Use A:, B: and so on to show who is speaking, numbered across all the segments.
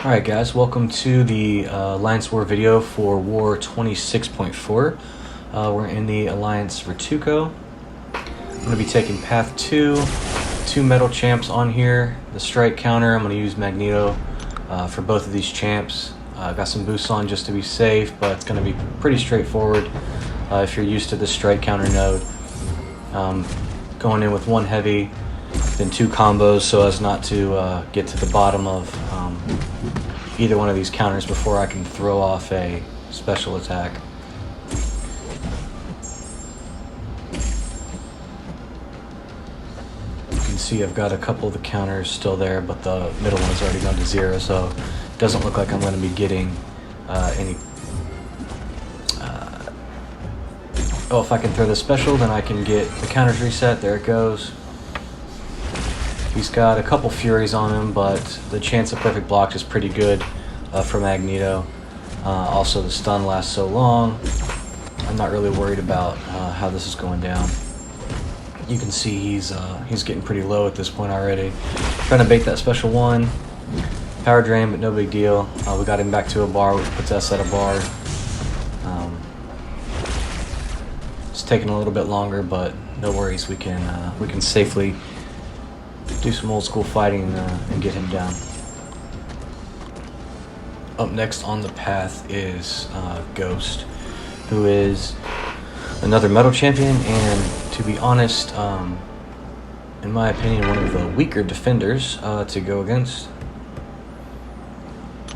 A: Alright guys, welcome to the Alliance War video for War 26.4. We're in the Alliance Vertuco. I'm going to be taking Path 2, two metal champs on here. The strike counter, I'm going to use Magneto for both of these champs. Got some boosts on just to be safe, but it's going to be pretty straightforward if you're used to the strike counter node. Going in with one heavy, then two combos so as not to get to the bottom of either one of these counters before I can throw off a special attack. You can see I've got a couple of the counters still there, but the middle one's already gone to 0, so it doesn't look like I'm going to be getting any... Oh, if I can throw the special, then I can get the counters reset. There it goes. He's got a couple Furies on him, but the chance of perfect blocks is pretty good for Magneto. Also, the stun lasts so long. I'm not really worried about how this is going down. You can see he's getting pretty low at this point already. Trying to bait that special one. Power drain, but no big deal. We got him back to a bar, which puts us at a bar. It's taking a little bit longer, but no worries. We can safely do some old school fighting and get him down. Up next on the path is Ghost, who is another metal champion, and to be honest, in my opinion, one of the weaker defenders to go against.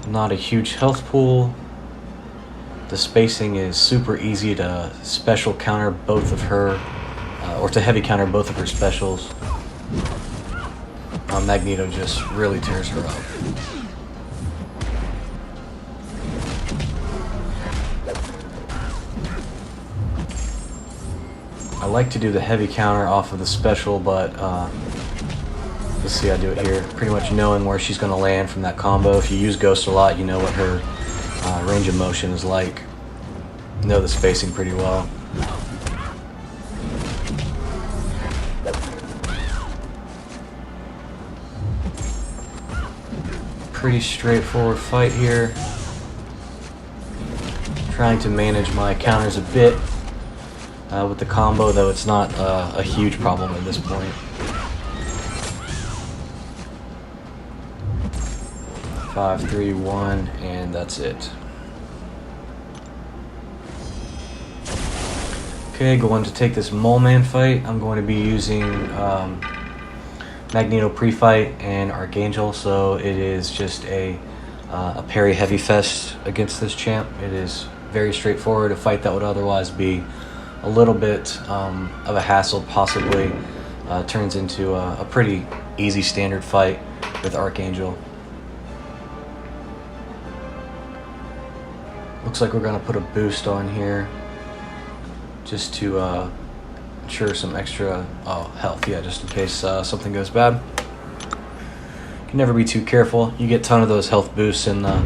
A: Not a huge health pool. The spacing is super easy to special counter both of her, or to heavy counter both of her specials. Magneto just really tears her up. I like to do the heavy counter off of the special, but let's see, I do it here. Pretty much knowing where she's going to land from that combo. If you use Ghost a lot, you know what her range of motion is like. You know the spacing pretty well. Pretty straightforward fight here. Trying to manage my counters a bit with the combo, though it's not a huge problem at this point. 5, 3, 1, and that's it. Okay, going to take this Moleman fight. I'm going to be using Magneto pre-fight and Archangel, so it is just a parry heavy fest against this champ. It is very straightforward. A fight that would otherwise be a little bit of a hassle possibly turns into a pretty easy standard fight with Archangel. Looks like we're going to put a boost on here just to ensure some extra health, yeah, just in case something goes bad. Can never be too careful. You get a ton of those health boosts in the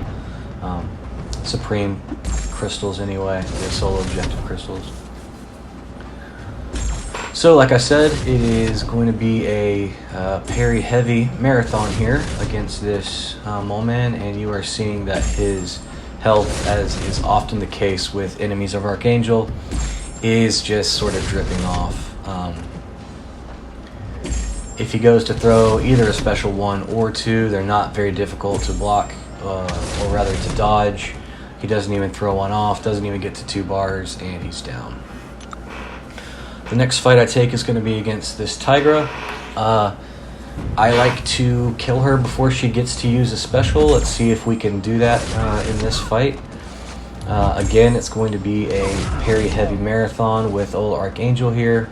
A: Supreme crystals anyway, the solo objective crystals. So like I said, it is going to be a parry heavy marathon here against this Moleman, and you are seeing that his health, as is often the case with enemies of Archangel, is just sort of dripping off. If he goes to throw either a special 1 or 2, they're not very difficult to block, or rather to dodge. He doesn't even throw one off, doesn't even get to 2 bars, and he's down. The next fight I take is going to be against this Tigra. I like to kill her before she gets to use a special. Let's see if we can do that in this fight. Again, it's going to be a parry heavy marathon with old Archangel here.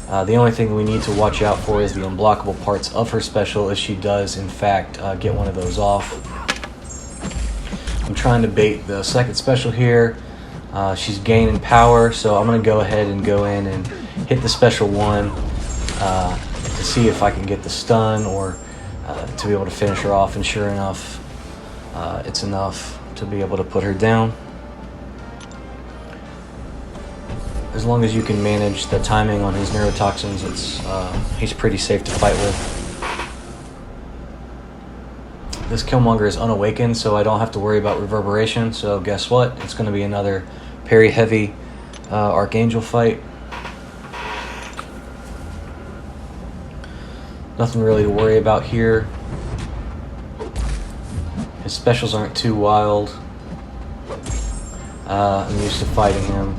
A: The only thing we need to watch out for is the unblockable parts of her special if she does in fact get one of those off. I'm trying to bait the second special here. She's gaining power, so I'm going to go ahead and go in and hit the special 1 to see if I can get the stun or to be able to finish her off, and sure enough, it's enough to be able to put her down. As long as you can manage the timing on his neurotoxins, he's pretty safe to fight with. This Killmonger is unawakened, so I don't have to worry about reverberation. So guess what? It's going to be another parry heavy Archangel fight. Nothing really to worry about here. His specials aren't too wild. I'm used to fighting him.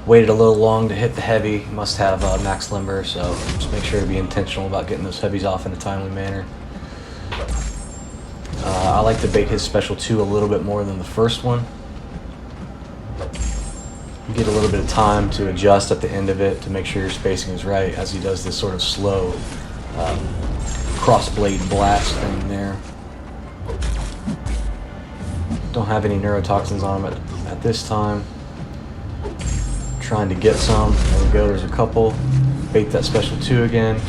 A: Waited a little long to hit the heavy. Must have max limber, so just make sure to be intentional about getting those heavies off in a timely manner. I like to bait his special 2 a little bit more than the first one. You get a little bit of time to adjust at the end of it to make sure your spacing is right as he does this sort of slow cross-blade blast thing there. Don't have any neurotoxins on him at this time. Trying to get some. There we go, there's a couple. Bait that special 2 again.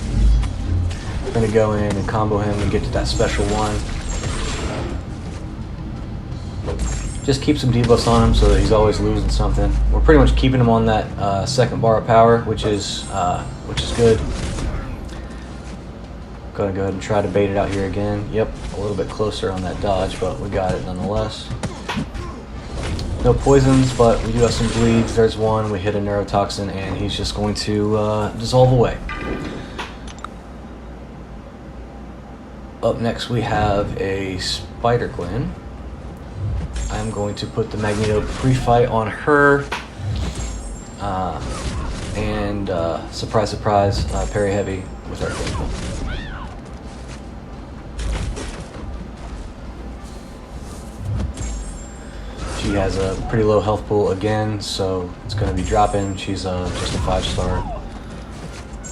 A: Gonna go in and combo him and get to that special 1. Just keep some debuffs on him so that he's always losing something. We're pretty much keeping him on that second bar of power, which is good. Gonna go ahead and try to bait it out here again. Yep, a little bit closer on that dodge, but we got it nonetheless. No poisons, but we do have some bleeds. There's one. We hit a neurotoxin, and he's just going to dissolve away. Up next, we have a Spider Gwen. I'm going to put the Magneto pre-fight on her, and surprise, surprise, parry heavy with our Archangel. She has a pretty low health pool again, so it's going to be dropping. She's just a 5-star.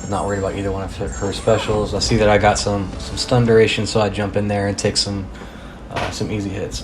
A: Not worried about either one of her specials. I see that I got some stun duration, so I jump in there and take some easy hits.